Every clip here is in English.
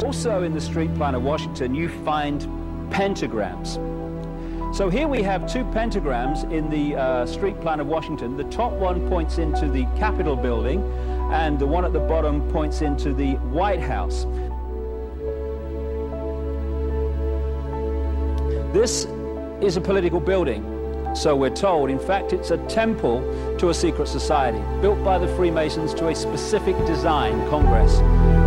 Also in the street plan of Washington, you find pentagrams. So here we have two pentagrams in the street plan of Washington. The top one points into the Capitol building, and the one at the bottom points into the White House. This is a political building, so we're told. In fact, it's a temple to a secret society, built by the Freemasons to a specific design, Congress,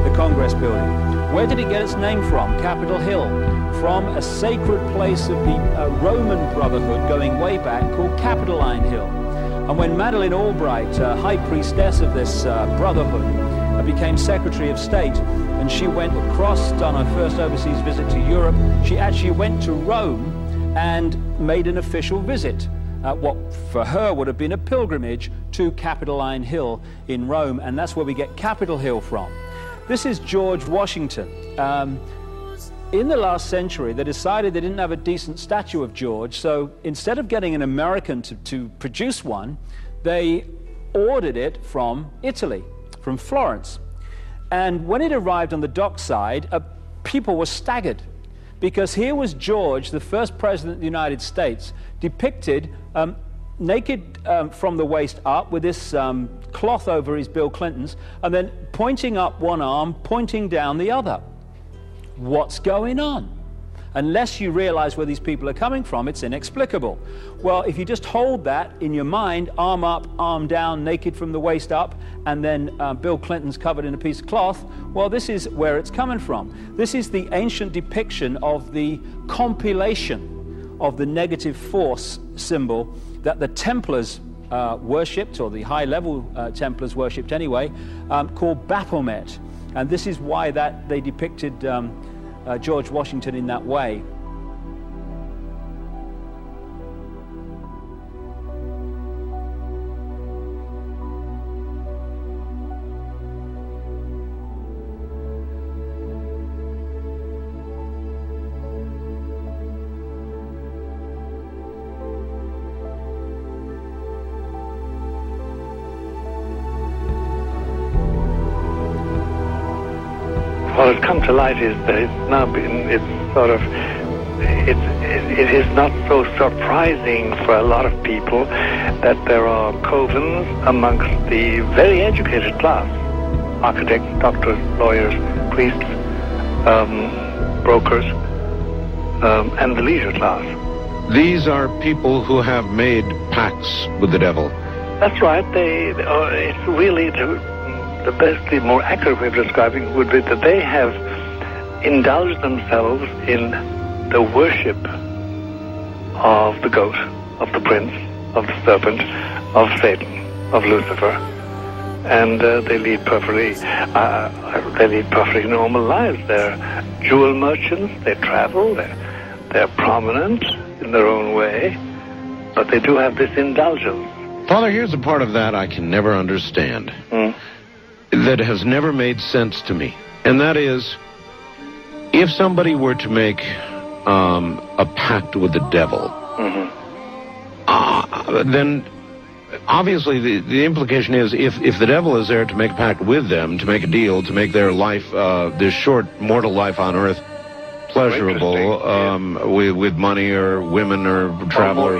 the Congress building. Where did it get its name from? Capitol Hill, from a sacred place of the Roman Brotherhood going way back called Capitoline Hill. And when Madeleine Albright, high priestess of this brotherhood, became Secretary of State, and she went across on her first overseas visit to Europe, she actually went to Rome and made an official visit, what for her would have been a pilgrimage to Capitoline Hill in Rome, and that's where we get Capitol Hill from. This is George Washington. In the last century, they decided they didn't have a decent statue of George, so instead of getting an American to produce one, they ordered it from Italy, from Florence. And when it arrived on the dockside, people were staggered, because here was George, the first president of the United States, depicted naked from the waist up with this cloth over his Bill Clinton's, and then pointing up one arm, pointing down the other. What's going on? Unless you realize where these people are coming from, it's inexplicable. Well, if you just hold that in your mind, arm up, arm down, naked from the waist up, and then Bill Clinton's covered in a piece of cloth, well, this is where it's coming from. This is the ancient depiction of the compilation of the negative force symbol that the Templars worshipped, or the high-level Templars worshipped anyway, called Baphomet. And this is why they depicted George Washington in that way. What has come to light is that it's now been, it is not so surprising for a lot of people that there are covens amongst the very educated class, architects, doctors, lawyers, priests, brokers, and the leisure class. These are people who have made pacts with the devil. That's right. It's really the best, the more accurate way of describing it would be that they have indulged themselves in the worship of the goat, of the prince, of the serpent, of Satan, of Lucifer, and they lead perfectly normal lives. They're jewel merchants. They travel. They're prominent in their own way, but they do have this indulgence. Father, here's a part of that I can never understand. That has never made sense to me. And that is, if somebody were to make a pact with the devil, then obviously the implication is if the devil is there to make a pact with them, to make a deal, to make their life, this short mortal life on earth, pleasurable, with money or women or travel. Or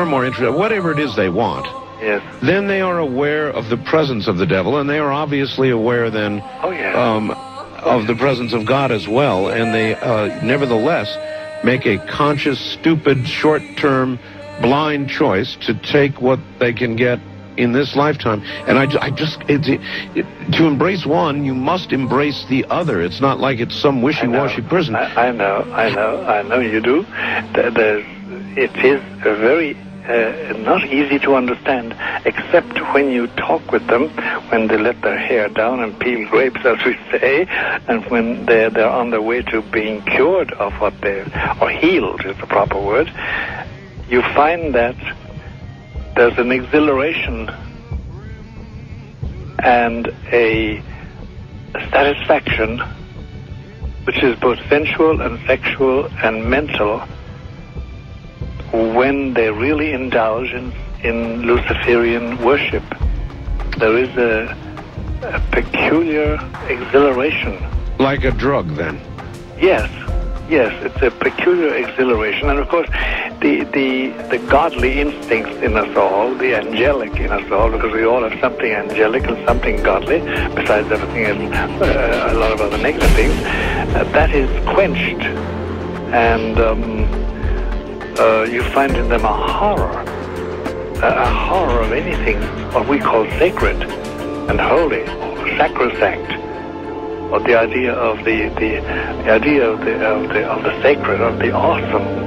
more interesting. Whatever it is they want. Yes. Then they are aware of the presence of the devil, and they are obviously aware then of the presence of God as well, and they nevertheless make a conscious, stupid, short-term, blind choice to take what they can get in this lifetime. And to embrace one, you must embrace the other. It's not like it's some wishy-washy person. I know you do. It is a very not easy to understand, except when you talk with them, when they let their hair down and peel grapes, as we say, and when they're on their way to being cured of what or healed is the proper word. You find that there's an exhilaration and a satisfaction which is both sensual and sexual and mental when they really indulge in Luciferian worship. There is a peculiar exhilaration. Like a drug, then? Yes. Yes, it's a peculiar exhilaration. And of course, the godly instincts in us all, the angelic in us all, because we all have something angelic and something godly, besides everything else, a lot of other negative things, that is quenched. And you find in them a horror of anything what we call sacred and holy, or sacrosanct. Or the idea of the idea of the sacred, of the awesome.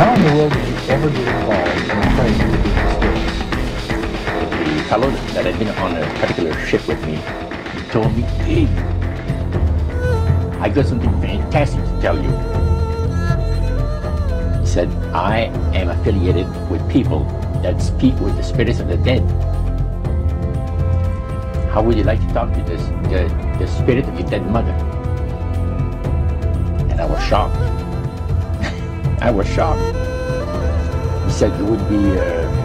How in the world did you ever get involved in praying to the spirits? The fellow that had been on a particular ship with me told me, hey, I got something fantastic to tell you. He said, I am affiliated with people that speak with the spirits of the dead. How would you like to talk to the spirit of your dead mother? And I was shocked. I was shocked. He said, you wouldn't be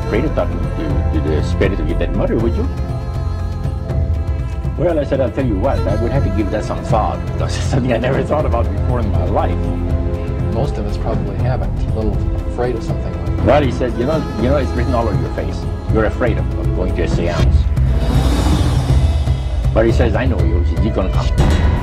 afraid of talking to the spirit of your dead mother, would you? Well, I said, I'll tell you what, I would have to give that some thought, because it's something I never thought about before in my life. Most of us probably haven't. A little afraid of something like that. Well, he said, you know, it's written all over your face. You're afraid of going to a seance. But he says, I know you. He said, you're going to come.